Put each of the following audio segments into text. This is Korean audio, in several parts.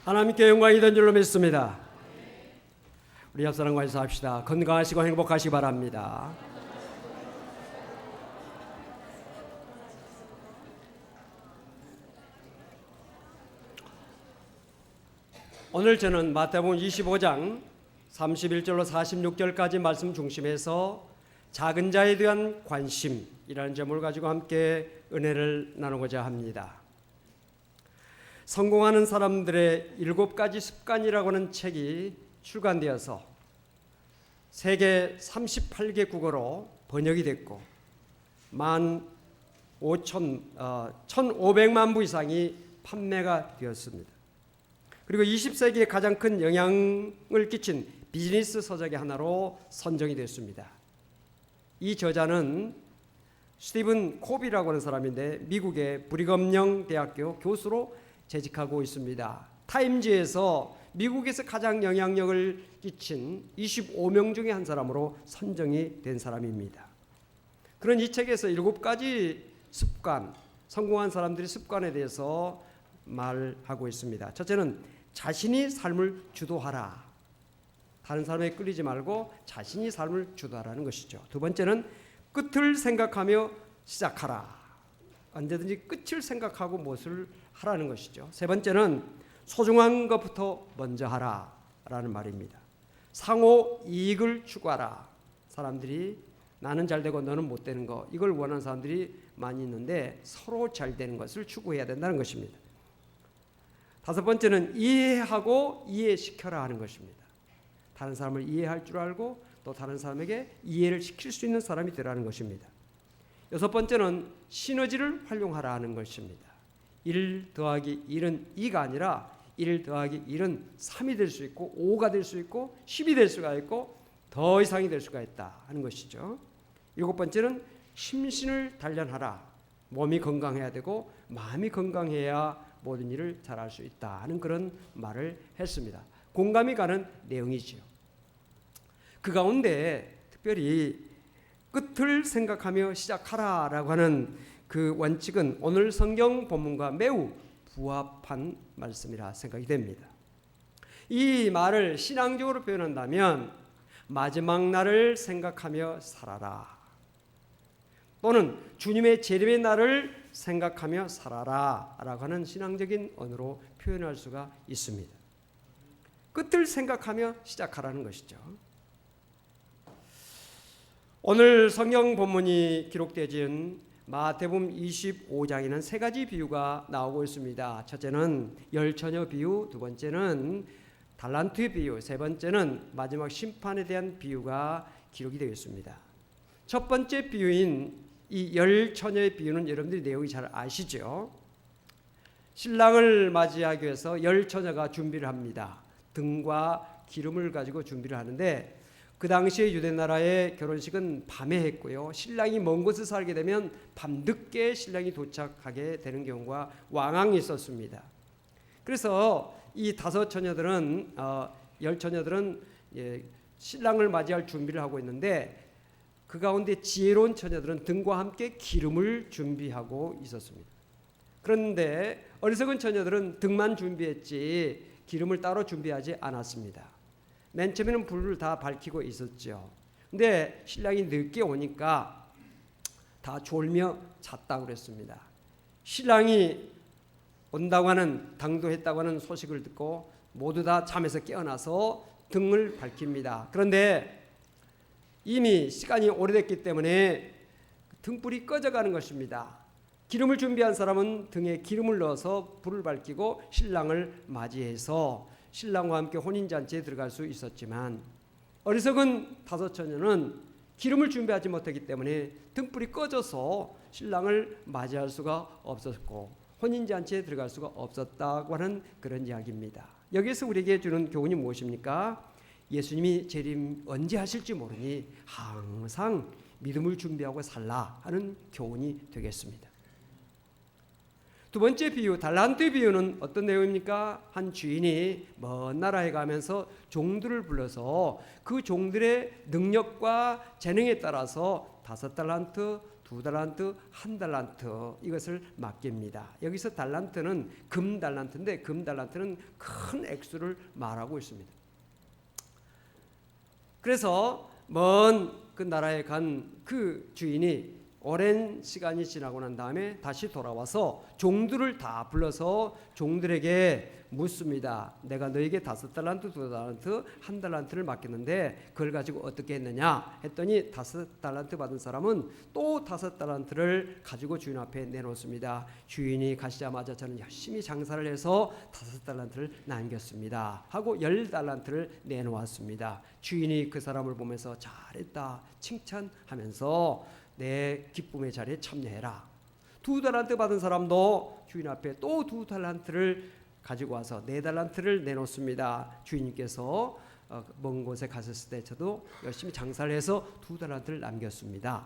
하나님께 영광이 된 줄로 믿습니다. 우리 옆사람과 인사합시다. 건강하시고 행복하시기 바랍니다. 오늘 저는 마태복음 25장 31절로 46절까지 말씀 중심에서 작은 자에 대한 관심이라는 제목을 가지고 함께 은혜를 나누고자 합니다. 성공하는 사람들의 7가지 습관이라고 하는 책이 출간되어서 세계 38개국어로 번역이 됐고 1,500만 부 이상이 판매가 되었습니다. 그리고 20세기에 가장 큰 영향을 끼친 비즈니스 서적의 하나로 선정이 됐습니다. 이 저자는 스티븐 코비라고 하는 사람인데 미국의 브리검영 대학교 교수로 재직하고 있습니다. 타임지에서 미국에서 가장 영향력을 끼친 25명 중에 한 사람으로 선정이 된 사람입니다. 그런 이 책에서 7가지 습관, 성공한 사람들의 습관에 대해서 말하고 있습니다. 첫째는 자신이 삶을 주도하라. 다른 사람에게 끌리지 말고 자신이 삶을 주도하라는 것이죠. 두 번째는 끝을 생각하며 시작하라. 언제든지 끝을 생각하고 무엇을 하라는 것이죠. 세 번째는 소중한 것부터 먼저 하라라는 말입니다. 상호 이익을 추구하라. 사람들이 나는 잘 되고 너는 못 되는 거, 이걸 원하는 사람들이 많이 있는데 서로 잘 되는 것을 추구해야 된다는 것입니다. 다섯 번째는 이해하고 이해시켜라 하는 것입니다. 다른 사람을 이해할 줄 알고 또 다른 사람에게 이해를 시킬 수 있는 사람이 되라는 것입니다. 여섯 번째는 시너지를 활용하라 하는 것입니다. 1 더하기 1은 2가 아니라 1 더하기 1은 3이 될 수 있고 5가 될 수 있고 10이 될 수가 있고 더 이상이 될 수가 있다 하는 것이죠. 일곱 번째는 심신을 단련하라. 몸이 건강해야 되고 마음이 건강해야 모든 일을 잘할 수 있다 하는 그런 말을 했습니다. 공감이 가는 내용이지요. 그 가운데 특별히 끝을 생각하며 시작하라라고 하는 그 원칙은 오늘 성경 본문과 매우 부합한 말씀이라 생각이 됩니다. 이 말을 신앙적으로 표현한다면 마지막 날을 생각하며 살아라, 또는 주님의 재림의 날을 생각하며 살아라 라고 하는 신앙적인 언어로 표현할 수가 있습니다. 끝을 생각하며 시작하라는 것이죠. 오늘 성경 본문이 기록되어진 마태복음 25장에는 3가지 비유가 나오고 있습니다. 첫째는 열처녀 비유, 두 번째는 달란트 비유, 세 번째는 마지막 심판에 대한 비유가 기록이 되어 있습니다. 첫 번째 비유인 이 열처녀의 비유는 여러분들이 내용이 잘 아시죠? 신랑을 맞이하기 위해서 열처녀가 준비를 합니다. 등과 기름을 가지고 준비를 하는데 그 당시에 유대 나라의 결혼식은 밤에 했고요. 신랑이 먼 곳에 살게 되면 밤늦게 신랑이 도착하게 되는 경우가 왕왕 있었습니다. 그래서 이 5 처녀들은 10 처녀들은 신랑을 맞이할 준비를 하고 있는데 그 가운데 지혜로운 처녀들은 등과 함께 기름을 준비하고 있었습니다. 그런데 어리석은 처녀들은 등만 준비했지 기름을 따로 준비하지 않았습니다. 맨 처음에는 불을 다 밝히고 있었죠. 근데 신랑이 늦게 오니까 다 졸며 잤다고 그랬습니다. 신랑이 온다고 하는, 당도했다고 하는 소식을 듣고 모두 다 잠에서 깨어나서 등을 밝힙니다. 그런데 이미 시간이 오래됐기 때문에 등불이 꺼져가는 것입니다. 기름을 준비한 사람은 등에 기름을 넣어서 불을 밝히고 신랑을 맞이해서 신랑과 함께 혼인잔치에 들어갈 수 있었지만 어리석은 5 처녀는 기름을 준비하지 못했기 때문에 등불이 꺼져서 신랑을 맞이할 수가 없었고 혼인잔치에 들어갈 수가 없었다고 하는 그런 이야기입니다. 여기에서 우리에게 주는 교훈이 무엇입니까? 예수님이 재림 언제 하실지 모르니 항상 믿음을 준비하고 살라 하는 교훈이 되겠습니다. 두 번째 비유, 달란트 비유는 어떤 내용입니까? 한 주인이 먼 나라에 가면서 종들을 불러서 그 종들의 능력과 재능에 따라서 5 달란트, 2달란트, 1달란트 이것을 맡깁니다. 여기서 달란트는 금 달란트인데 금 달란트는 큰 액수를 말하고 있습니다. 그래서 먼 그 나라에 간 그 주인이 오랜 시간이 지나고 난 다음에 다시 돌아와서 종들을 다 불러서 종들에게 묻습니다. 내가 너에게 5달란트, 2달란트, 1달란트를 맡겼는데 그걸 가지고 어떻게 했느냐 했더니 5달란트 받은 사람은 또 5달란트를 가지고 주인 앞에 내놓습니다. 주인이 가시자마자 저는 열심히 장사를 해서 5달란트를 남겼습니다 하고 10달란트를 내놓았습니다. 주인이 그 사람을 보면서 잘했다 칭찬하면서 내 기쁨의 자리에 참여해라. 2달란트 받은 사람도 주인 앞에 또 2달란트를 가지고 와서 4달란트를 내놓습니다. 주인님께서 먼 곳에 갔을 때 저도 열심히 장사를 해서 2달란트를 남겼습니다.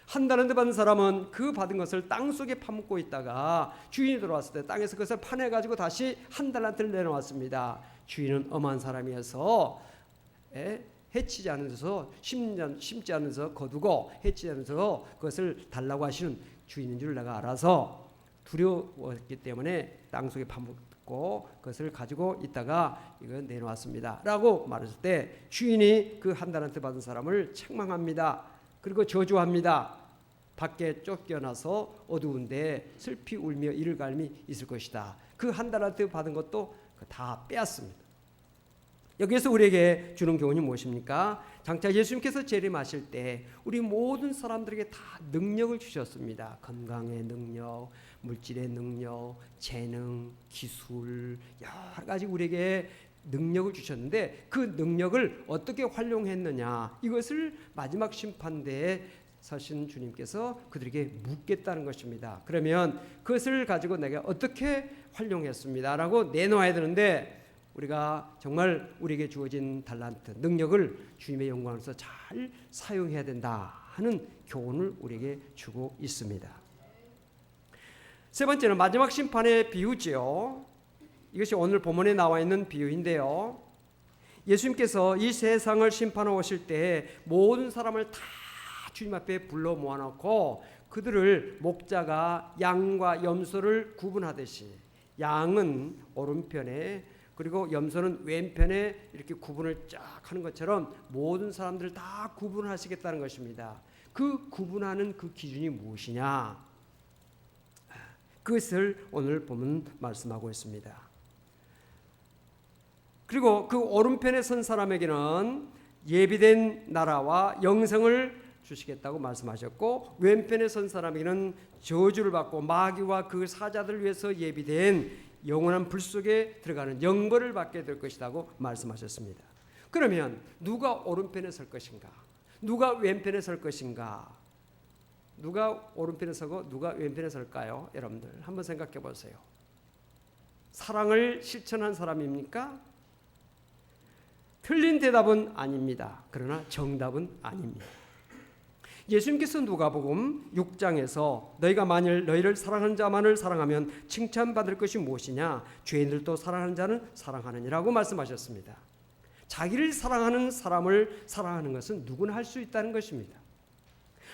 1달란트 받은 사람은 그 받은 것을 땅속에 파묻고 있다가 주인이 돌아왔을 때 땅에서 그것을 파내가지고 다시 1달란트를 내놓았습니다. 주인은 엄한 사람이어서 해치지 않으면서 심지 않으면서 거두고 해치지 않으면서 그것을 달라고 하시는 주인인 줄 내가 알아서 두려웠기 때문에 땅속에 파묻고 그것을 가지고 있다가 이건 내놓았습니다 라고 말했을 때 주인이 그 1달란트 받은 사람을 책망합니다. 그리고 저주합니다. 밖에 쫓겨나서 어두운데 슬피 울며 이를 갈미 있을 것이다. 그 1달란트 받은 것도 다 빼앗습니다. 여기에서 우리에게 주는 교훈이 무엇입니까? 장차 예수님께서 재림하실 때 우리 모든 사람들에게 다 능력을 주셨습니다. 건강의 능력, 물질의 능력, 재능, 기술 여러 가지 우리에게 능력을 주셨는데 그 능력을 어떻게 활용했느냐 이것을 마지막 심판대에 서신 주님께서 그들에게 묻겠다는 것입니다. 그러면 그것을 가지고 내가 어떻게 활용했습니다 라고 내놓아야 되는데 우리가 정말 우리에게 주어진 달란트, 능력을 주님의 영광으로서 잘 사용해야 된다 하는 교훈을 우리에게 주고 있습니다. 세 번째는 마지막 심판의 비유지요. 이것이 오늘 본문에 나와 있는 비유인데요. 예수님께서 이 세상을 심판하러 오실 때 모든 사람을 다 주님 앞에 불러 모아놓고 그들을 목자가 양과 염소를 구분하듯이 양은 오른편에 그리고 염소는 왼편에 이렇게 구분을 쫙 하는 것처럼 모든 사람들을 다 구분하시겠다는 것입니다. 그 구분하는 그 기준이 무엇이냐? 그것을 오늘 보면 말씀하고 있습니다. 그리고 그 오른편에 선 사람에게는 예비된 나라와 영생을 주시겠다고 말씀하셨고 왼편에 선 사람에게는 저주를 받고 마귀와 그 사자들을 위해서 예비된 영원한 불 속에 들어가는 영벌을 받게 될 것이라고 말씀하셨습니다. 그러면 누가 오른편에 설 것인가? 누가 왼편에 설 것인가? 누가 오른편에 서고 누가 왼편에 설까요? 여러분들 한번 생각해 보세요. 사랑을 실천한 사람입니까? 틀린 대답은 아닙니다. 그러나 정답은 아닙니다. 예수님께서 누가복음 6장에서 너희가 만일 너희를 사랑하는 자만을 사랑하면 칭찬받을 것이 무엇이냐? 죄인들도 사랑하는 자는 사랑하느니라고 말씀하셨습니다. 자기를 사랑하는 사람을 사랑하는 것은 누구나 할 수 있다는 것입니다.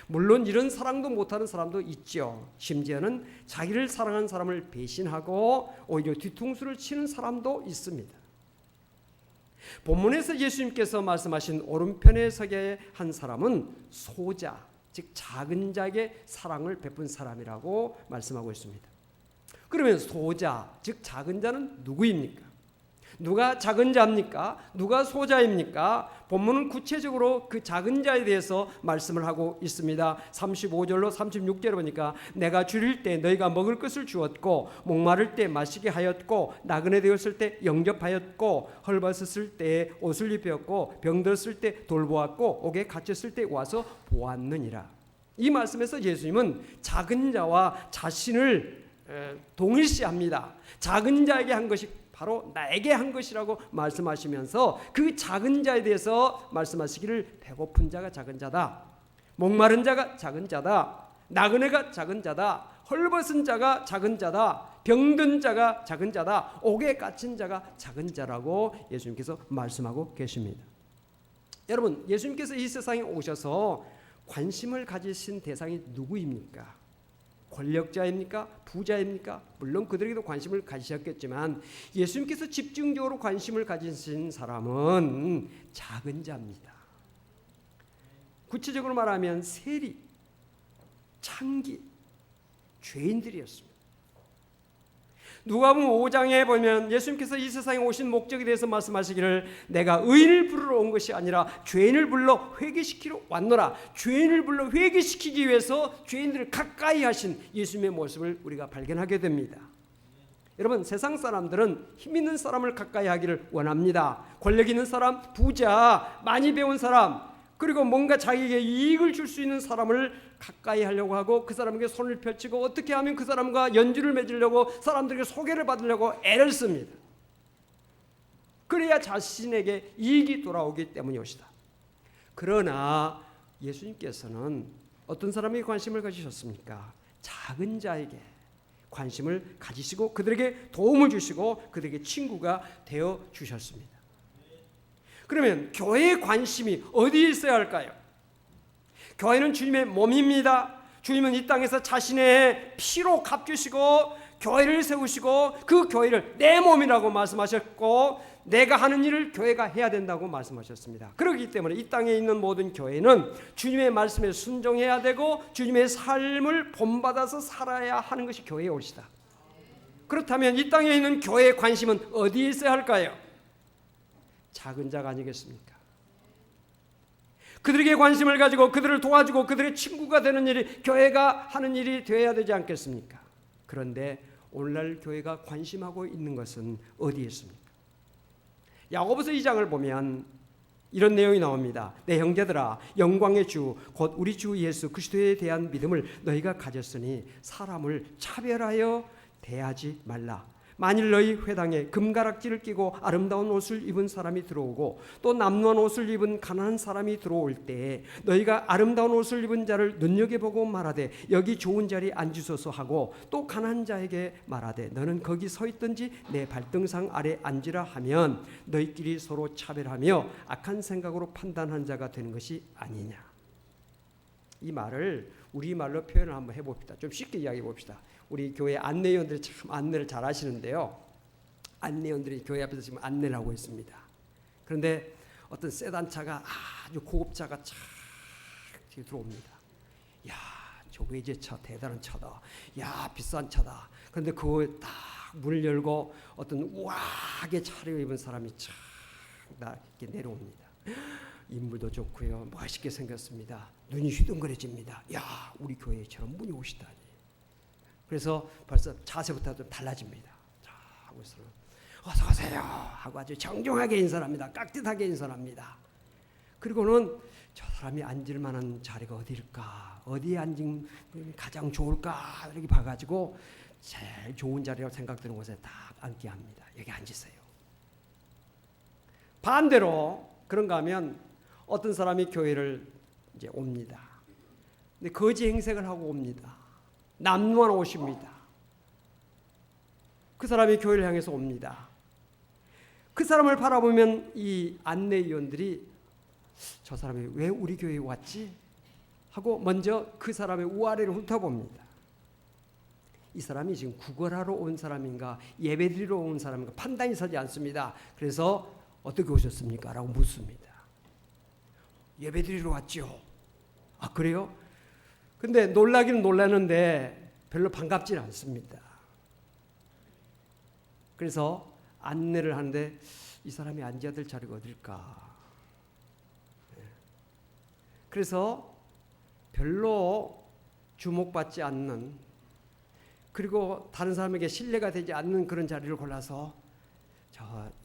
물론 이런 사랑도 못하는 사람도 있죠. 심지어는 자기를 사랑하는 사람을 배신하고 오히려 뒤통수를 치는 사람도 있습니다. 본문에서 예수님께서 말씀하신 오른편에 서게 한 사람은 소자, 즉 작은 자에게 사랑을 베푼 사람이라고 말씀하고 있습니다. 그러면 소자, 즉 작은 자는 누구입니까? 누가 작은 자입니까? 누가 소자입니까? 본문은 구체적으로 그 작은 자에 대해서 말씀을 하고 있습니다. 35절로 36절을 보니까 내가 줄일 때 너희가 먹을 것을 주었고 목마를 때 마시게 하였고 나그네 되었을 때 영접하였고 헐벗었을 때 옷을 입혔고 병들었을 때 돌보았고 옥에 갇혔을 때 와서 보았느니라. 이 말씀에서 예수님은 작은 자와 자신을 동일시합니다. 작은 자에게 한 것이 바로 나에게 한 것이라고 말씀하시면서 그 작은 자에 대해서 말씀하시기를 배고픈 자가 작은 자다, 목마른 자가 작은 자다, 나그네가 작은 자다, 헐벗은 자가 작은 자다, 병든 자가 작은 자다, 옥에 갇힌 자가 작은 자라고 예수님께서 말씀하고 계십니다. 여러분, 예수님께서 이 세상에 오셔서 관심을 가지신 대상이 누구입니까? 권력자입니까? 부자입니까? 물론 그들에게도 관심을 가지셨겠지만 예수님께서 집중적으로 관심을 가지신 사람은 작은 자입니다. 구체적으로 말하면 세리, 창기, 죄인들이었습니다. 누가복음 5장에 보면 예수님께서 이 세상에 오신 목적에 대해서 말씀하시기를 내가 의인을 부르러 온 것이 아니라 죄인을 불러 회개시키러 왔노라. 죄인을 불러 회개시키기 위해서 죄인들을 가까이 하신 예수님의 모습을 우리가 발견하게 됩니다. 여러분, 세상 사람들은 힘 있는 사람을 가까이 하기를 원합니다. 권력 있는 사람, 부자, 많이 배운 사람, 그리고 뭔가 자기에게 이익을 줄 수 있는 사람을 가까이 하려고 하고 그 사람에게 손을 펼치고 어떻게 하면 그 사람과 연주를 맺으려고 사람들에게 소개를 받으려고 애를 씁니다. 그래야 자신에게 이익이 돌아오기 때문이었다. 그러나 예수님께서는 어떤 사람에게 관심을 가지셨습니까? 작은 자에게 관심을 가지시고 그들에게 도움을 주시고 그들에게 친구가 되어 주셨습니다. 그러면 교회의 관심이 어디에 있어야 할까요? 교회는 주님의 몸입니다. 주님은 이 땅에서 자신의 피로 값주시고 교회를 세우시고 그 교회를 내 몸이라고 말씀하셨고 내가 하는 일을 교회가 해야 된다고 말씀하셨습니다. 그렇기 때문에 이 땅에 있는 모든 교회는 주님의 말씀에 순종해야 되고 주님의 삶을 본받아서 살아야 하는 것이 교회의 옳시다. 그렇다면 이 땅에 있는 교회의 관심은 어디에 있어야 할까요? 작은 자가 아니겠습니까? 그들에게 관심을 가지고 그들을 도와주고 그들의 친구가 되는 일이 교회가 하는 일이 되어야 되지 않겠습니까? 그런데 오늘날 교회가 관심하고 있는 것은 어디에 있습니까? 야고보서 2장을 보면 이런 내용이 나옵니다. 내 형제들아, 영광의 주 곧 우리 주 예수 그리스도에 대한 믿음을 너희가 가졌으니 사람을 차별하여 대하지 말라. 만일 너희 회당에 금가락지를 끼고 아름다운 옷을 입은 사람이 들어오고 또 남루한 옷을 입은 가난한 사람이 들어올 때 너희가 아름다운 옷을 입은 자를 눈여겨보고 말하되 여기 좋은 자리에 앉으소서 하고 또 가난한 자에게 말하되 너는 거기 서 있든지 내 발등상 아래 앉으라 하면 너희끼리 서로 차별하며 악한 생각으로 판단한 자가 되는 것이 아니냐. 이 말을 우리말로 표현을 한번 해봅시다. 좀 쉽게 이야기해 봅시다. 우리 교회 안내위원들이 참 안내를 잘 하시는데요. 안내위원들이 교회 앞에서 지금 안내를 하고 있습니다. 그런데 어떤 세단차가 아주 고급차가 쫙 들어옵니다. 야, 저 외제차 대단한 차다. 야, 비싼 차다. 그런데 그거 딱 문을 열고 어떤 우아하게 차려입은 사람이 쫙 이렇게 내려옵니다. 인물도 좋고요. 멋있게 생겼습니다. 눈이 휘둥그레집니다. 야, 우리 교회처럼 분이 오시다니. 그래서 벌써 자세부터 좀 달라집니다. 자, 하고서 어서 오세요 하고 아주 정중하게 인사합니다. 깍듯하게 인사합니다. 그리고는 저 사람이 앉을 만한 자리가 어디일까? 어디에 앉으면 가장 좋을까? 이렇게 봐가지고 제일 좋은 자리라고 생각되는 곳에 딱 앉게 합니다. 여기 앉으세요. 반대로 그런가 하면 어떤 사람이 교회를 이제 옵니다. 근데 거지 행색을 하고 옵니다. 남루한 옷입니다. 그 사람이 교회를 향해서 옵니다. 그 사람을 바라보면 이 안내위원들이 저 사람이 왜 우리 교회에 왔지? 하고 먼저 그 사람의 우아래를 훑어봅니다. 이 사람이 지금 구걸하러 온 사람인가 예배드리러 온 사람인가 판단이 서지 않습니다. 그래서 어떻게 오셨습니까? 라고 묻습니다. 예배드리러 왔죠. 아, 그래요? 근데 놀라기는 놀라는데 별로 반갑지는 않습니다. 그래서 안내를 하는데 이 사람이 앉아야 될 자리가 어딜까? 그래서 별로 주목받지 않는 그리고 다른 사람에게 신뢰가 되지 않는 그런 자리를 골라서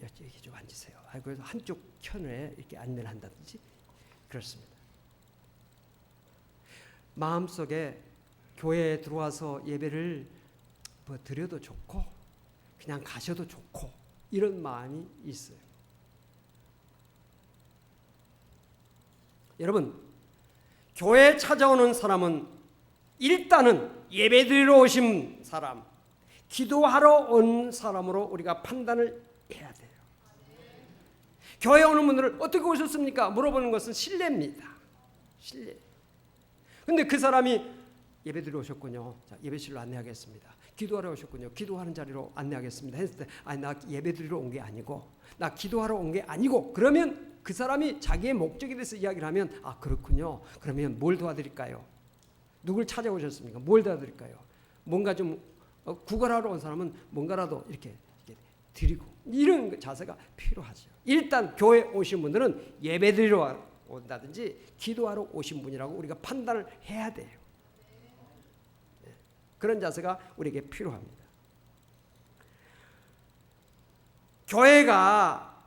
여기 좀 앉으세요. 그래서 한쪽 편에 이렇게 안내를 한다든지 그렇습니다. 마음속에 교회에 들어와서 예배를 드려도 좋고 그냥 가셔도 좋고 이런 마음이 있어요. 여러분, 교회에 찾아오는 사람은 일단은 예배드리러 오신 사람, 기도하러 온 사람으로 우리가 판단을 해야 돼요. 교회에 오는 분들을 어떻게 오셨습니까? 물어보는 것은 신뢰입니다. 신뢰. 근데 그 사람이 예배드리러 오셨군요. 자, 예배실로 안내하겠습니다. 기도하러 오셨군요. 기도하는 자리로 안내하겠습니다. 했을 때 아니 나 예배드리러 온 게 아니고 나 기도하러 온 게 아니고 그러면 그 사람이 자기의 목적에 대해서 이야기를 하면 아 그렇군요. 그러면 뭘 도와드릴까요? 누굴 찾아오셨습니까? 뭘 도와드릴까요? 뭔가 좀 구걸하러 온 사람은 뭔가라도 이렇게 드리고 이런 자세가 필요하죠. 일단 교회 오신 분들은 예배드리러 온다든지 기도하러 오신 분이라고 우리가 판단을 해야 돼요. 그런 자세가 우리에게 필요합니다. 교회가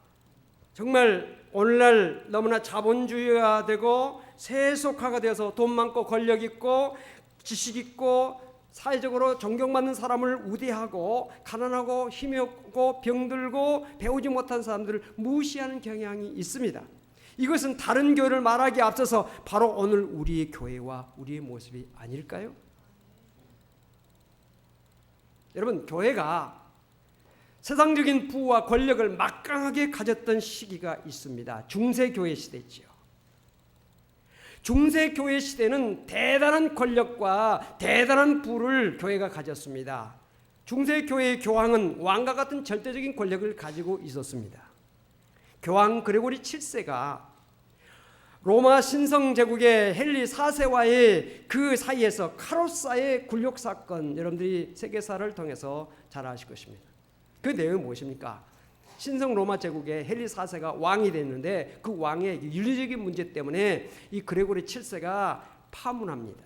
정말 오늘날 너무나 자본주의화되고 세속화가 되어서 돈 많고 권력 있고 지식 있고 사회적으로 존경받는 사람을 우대하고 가난하고 힘이 없고 병들고 배우지 못한 사람들을 무시하는 경향이 있습니다. 이것은 다른 교회를 말하기에 앞서서 바로 오늘 우리의 교회와 우리의 모습이 아닐까요? 여러분, 교회가 세상적인 부와 권력을 막강하게 가졌던 시기가 있습니다. 중세교회 시대죠. 중세교회 시대는 대단한 권력과 대단한 부를 교회가 가졌습니다. 중세교회의 교황은 왕과 같은 절대적인 권력을 가지고 있었습니다. 교황 그레고리 7세가 로마 신성제국의 헨리 4세와의 그 사이에서 카로사의 굴욕 사건, 여러분들이 세계사를 통해서 잘 아실 것입니다. 그 내용이 무엇입니까? 신성 로마 제국의 헨리 4세가 왕이 됐는데 그 왕의 윤리적인 문제 때문에 이 그레고리 7세가 파문합니다.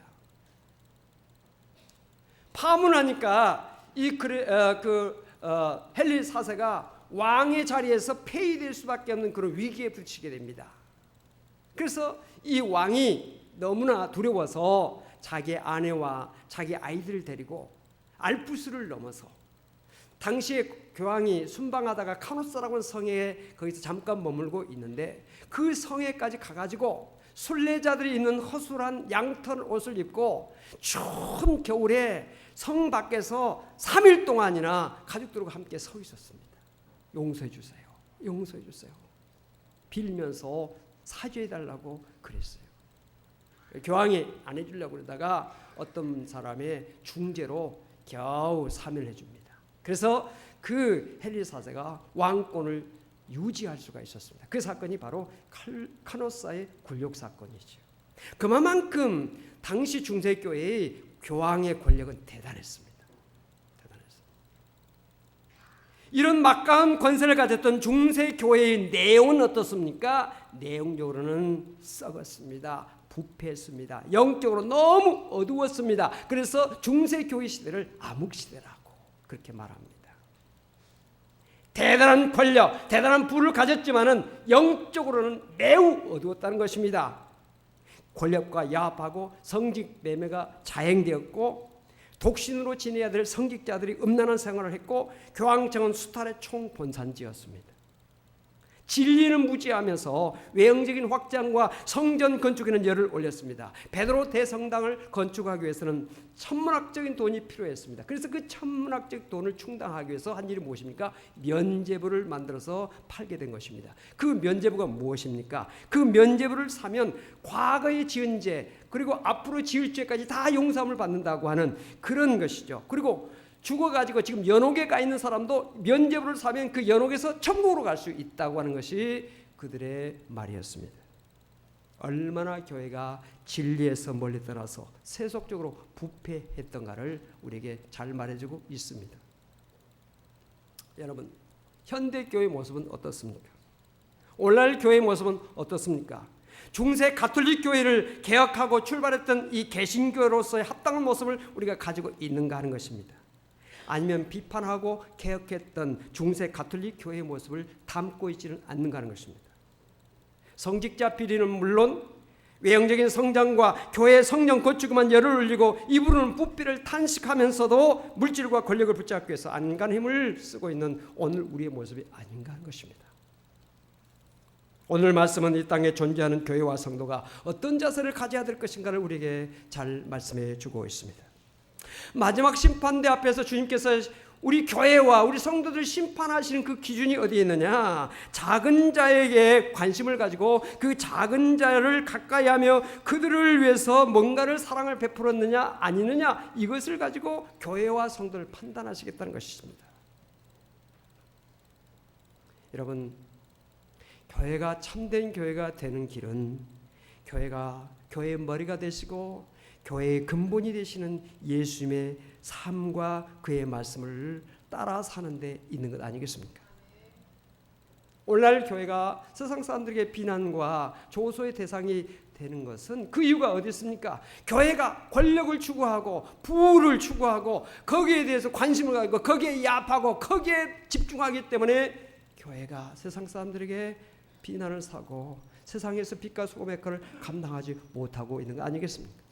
파문하니까 이 헨리 4세가 왕의 자리에서 폐위될 수밖에 없는 그런 위기에 부딪히게 됩니다. 그래서 이 왕이 너무나 두려워서 자기 아내와 자기 아이들을 데리고 알프스를 넘어서 당시에 교황이 순방하다가 카노사라고 하는 성에 거기서 잠깐 머물고 있는데 그 성에까지 가가지고 순례자들이 있는 허술한 양털 옷을 입고 추운 겨울에 성 밖에서 3일 동안이나 가족들과 함께 서 있었습니다. 용서해 주세요. 용서해 주세요. 빌면서 사죄해달라고 그랬어요. 교황이 안 해주려고 그러다가 어떤 사람의 중재로 겨우 사면을 해줍니다. 그래서 그 헨리 4세가 왕권을 유지할 수가 있었습니다. 그 사건이 바로 카노사의 굴욕 사건이죠. 그만큼 당시 중세교회의 교황의 권력은 대단했습니다. 이런 막강한 권세를 가졌던 중세교회의 내용은 어떻습니까? 내용적으로는 썩었습니다. 부패했습니다. 영적으로 너무 어두웠습니다. 그래서 중세교회 시대를 암흑시대라고 그렇게 말합니다. 대단한 권력, 대단한 부를 가졌지만은 영적으로는 매우 어두웠다는 것입니다. 권력과 야합하고 성직 매매가 자행되었고 독신으로 지내야 될 성직자들이 음란한 생활을 했고 교황청은 수탈의 총본산지였습니다. 진리는 무지하면서 외형적인 확장과 성전 건축에는 열을 올렸습니다. 베드로 대성당을 건축하기 위해서는 천문학적인 돈이 필요했습니다. 그래서 그 천문학적 돈을 충당하기 위해서 한 일이 무엇입니까? 면죄부를 만들어서 팔게 된 것입니다. 그 면죄부가 무엇입니까? 그 면죄부를 사면 과거에 지은 죄 그리고 앞으로 지을 죄까지 다 용서함을 받는다고 하는 그런 것이죠. 그리고 죽어가지고 지금 연옥에 가 있는 사람도 면죄부를 사면 그 연옥에서 천국으로 갈 수 있다고 하는 것이 그들의 말이었습니다. 얼마나 교회가 진리에서 멀리 떠나서 세속적으로 부패했던가를 우리에게 잘 말해주고 있습니다. 여러분, 현대 교회 모습은 어떻습니까? 오늘날 교회의 모습은 어떻습니까? 중세 가톨릭 교회를 개혁하고 출발했던 이 개신교로서의 합당한 모습을 우리가 가지고 있는가 하는 것입니다. 아니면 비판하고 개혁했던 중세 가톨릭 교회의 모습을 담고 있지는 않는가 하는 것입니다. 성직자 비리는 물론 외형적인 성장과 교회 성령 건축에만 열을 올리고 이부르는 부피를 탄식하면서도 물질과 권력을 붙잡기 위해서 안간한 힘을 쓰고 있는 오늘 우리의 모습이 아닌가 하는 것입니다. 오늘 말씀은 이 땅에 존재하는 교회와 성도가 어떤 자세를 가져야 될 것인가를 우리에게 잘 말씀해 주고 있습니다. 마지막 심판대 앞에서 주님께서 우리 교회와 우리 성도들 심판하시는 그 기준이 어디에 있느냐? 작은 자에게 관심을 가지고 그 작은 자를 가까이 하며 그들을 위해서 뭔가를 사랑을 베풀었느냐 아니느냐, 이것을 가지고 교회와 성도를 판단하시겠다는 것입니다. 여러분, 교회가 참된 교회가 되는 길은 교회가 교회의 머리가 되시고 교회의 근본이 되시는 예수님의 삶과 그의 말씀을 따라 사는 데 있는 것 아니겠습니까? 오늘날 교회가 세상 사람들에게 비난과 조소의 대상이 되는 것은 그 이유가 어디 있습니까? 교회가 권력을 추구하고 부를 추구하고 거기에 대해서 관심을 가지고 거기에 야합하고 거기에 집중하기 때문에 교회가 세상 사람들에게 비난을 사고 세상에서 빛과 소금의 역할을 감당하지 못하고 있는 거 아니겠습니까?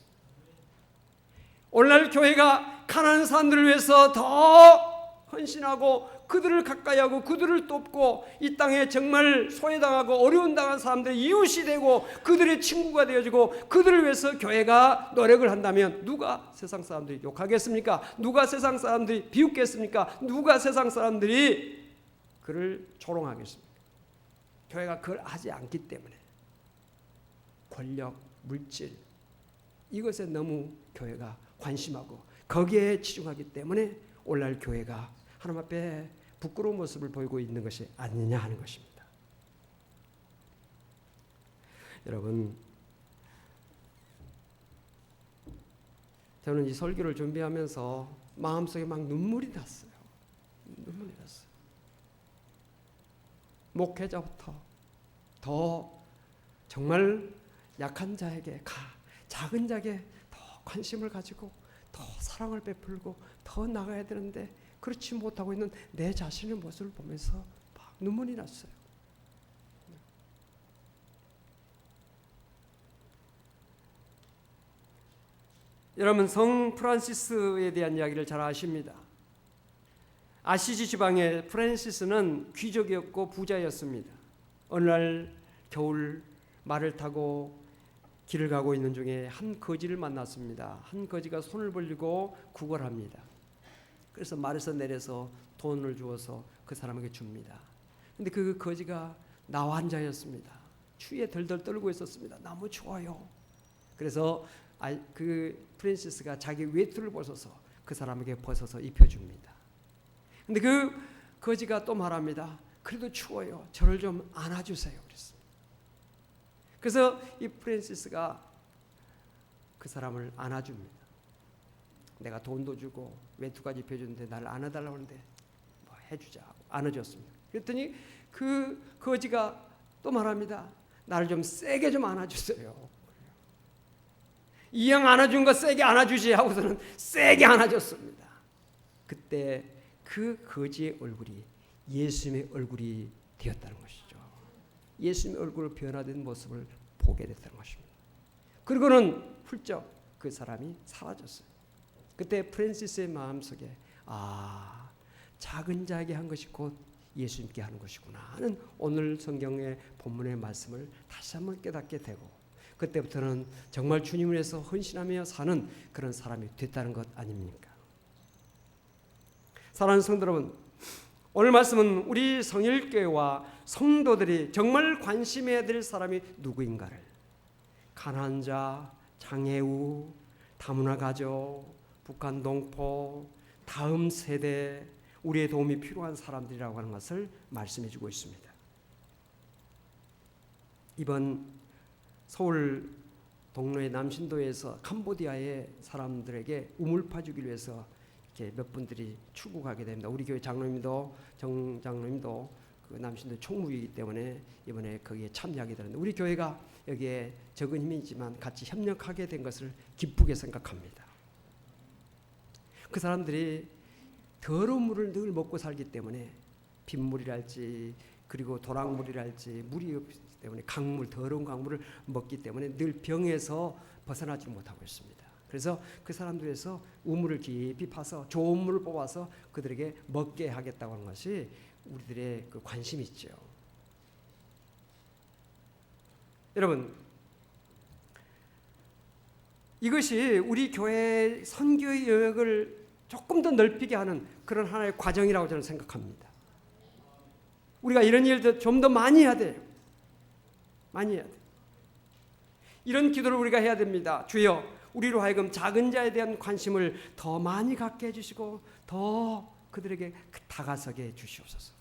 오늘날 교회가 가난한 사람들을 위해서 더 헌신하고 그들을 가까이 하고 그들을 돕고 이 땅에 정말 소외당하고 어려운 당한 사람들의 이웃이 되고 그들의 친구가 되어지고 그들을 위해서 교회가 노력을 한다면 누가 세상 사람들이 욕하겠습니까? 누가 세상 사람들이 비웃겠습니까? 누가 세상 사람들이 그를 조롱하겠습니까? 교회가 그걸 하지 않기 때문에 권력, 물질 이것에 너무 교회가 관심하고 거기에 치중하기 때문에 오늘날 교회가 하나님 앞에 부끄러운 모습을 보이고 있는 것이 아니냐 하는 것입니다. 여러분, 저는 이 설교를 준비하면서 마음속에 막 눈물이 났어요. 눈물이 났어요. 목회자부터 더 정말 약한 자에게 작은 자에게 더 관심을 가지고 더 사랑을 베풀고 더 나가야 되는데 그렇지 못하고 있는 내 자신의 모습을 보면서 막 눈물이 났어요. 여러분, 성 프란시스에 대한 이야기를 잘 아십니다. 아시지 지방의 프란시스는 귀족이었고 부자였습니다. 어느 날 겨울 말을 타고 길을 가고 있는 중에 한 거지를 만났습니다. 한 거지가 손을 벌리고 구걸합니다. 그래서 말에서 내려서 돈을 주어서 그 사람에게 줍니다. 근데 그 거지가 나환자였습니다. 추위에 덜덜 떨고 있었습니다. 너무 추워요. 그래서 그 프란시스가 자기 외투를 벗어서 그 사람에게 벗어서 입혀줍니다. 근데 그 거지가 또 말합니다. 그래도 추워요. 저를 좀 안아주세요. 그랬습니다. 그래서 이 프란시스가 그 사람을 안아줍니다. 내가 돈도 주고 외투까지 입혀주는데 나를 안아달라고 하는데 뭐 해주자 하고 안아줬습니다. 그랬더니 그 거지가 또 말합니다. 나를 좀 세게 좀 안아주세요. 이 형 안아준 거 세게 안아주지 하고서는 세게 안아줬습니다. 그때 그 거지의 얼굴이 예수님의 얼굴이 되었다는 것이죠. 예수님의 얼굴로 변화된 모습을 보게 됐다는 것입니다. 그리고는 훌쩍 그 사람이 사라졌어요. 그때 프란시스의 마음속에 작은 자에게 한 것이 곧 예수님께 하는 것이구나 하는 오늘 성경의 본문의 말씀을 다시 한번 깨닫게 되고 그때부터는 정말 주님을 위해서 헌신하며 사는 그런 사람이 됐다는 것 아닙니까? 사랑하는 성도 여러분, 오늘 말씀은 우리 성일교회와 성도들이 정말 관심해야 될 사람이 누구인가를 가난한 자, 장애우, 다문화 가족, 북한 동포, 다음 세대, 우리의 도움이 필요한 사람들이라고 하는 것을 말씀해 주고 있습니다. 이번 서울 동로의 남신도에서 캄보디아의 사람들에게 우물파 주기를 위해서 이렇게 몇 분들이 출국하게 됩니다. 우리 교회 장로님도 정 장로님도 그 남신도 총무이기 때문에 이번에 거기에 참여하게 되는데 우리 교회가 여기에 적은 힘이지만 같이 협력하게 된 것을 기쁘게 생각합니다. 그 사람들이 더러운 물을 늘 먹고 살기 때문에 빗물이랄지 그리고 도랑물이랄지 물이 없기 때문에 강물, 더러운 강물을 먹기 때문에 늘 병에서 벗어나지 못하고 있습니다. 그래서 그 사람들에서 우물을 깊이 파서 좋은 물을 뽑아서 그들에게 먹게 하겠다고 하는 것이 우리들의 그 관심이 있죠. 여러분, 이것이 우리 교회의 선교의 영역을 조금 더 넓히게 하는 그런 하나의 과정이라고 저는 생각합니다. 우리가 이런 일들 좀 더 많이 해야 돼요. 많이 해야 돼요. 이런 기도를 우리가 해야 됩니다. 주여, 우리로 하여금 작은 자에 대한 관심을 더 많이 갖게 해주시고 더 그들에게 다가서게 해주시옵소서.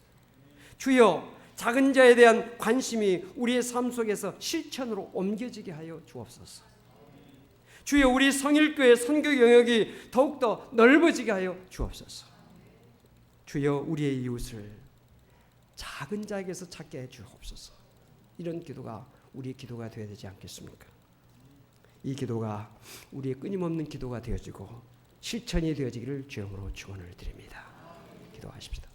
주여, 작은 자에 대한 관심이 우리의 삶 속에서 실천으로 옮겨지게 하여 주옵소서. 주여, 우리 성일교회 선교 영역이 더욱더 넓어지게 하여 주옵소서. 주여, 우리의 이웃을 작은 자에게서 찾게 해 주옵소서. 이런 기도가 우리의 기도가 되어야 되지 않겠습니까? 이 기도가 우리의 끊임없는 기도가 되어지고 실천이 되어지기를 주님으로 축원을 드립니다. 기도하십시다.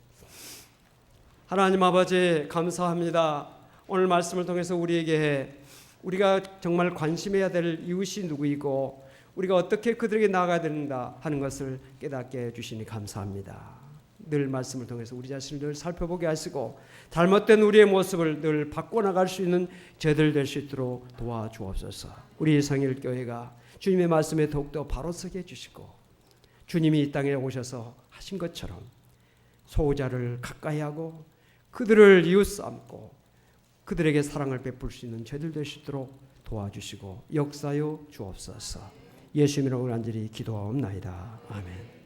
하나님 아버지, 감사합니다. 오늘 말씀을 통해서 우리가 정말 관심해야 될 이웃이 누구이고 우리가 어떻게 그들에게 나아가야 된다 하는 것을 깨닫게 해주시니 감사합니다. 늘 말씀을 통해서 우리 자신을 늘 살펴보게 하시고 잘못된 우리의 모습을 늘 바꿔나갈 수 있는 저희들 될 수 있도록 도와주옵소서. 우리 성일교회가 주님의 말씀에 더욱더 바로 서게 해주시고 주님이 이 땅에 오셔서 하신 것처럼 소호자를 가까이 하고 그들을 이웃 삼고 그들에게 사랑을 베풀 수 있는 저희들 될 수 있도록 도와주시고 역사여 주옵소서. 예수 이름으로 간절히 기도하옵나이다. 아멘.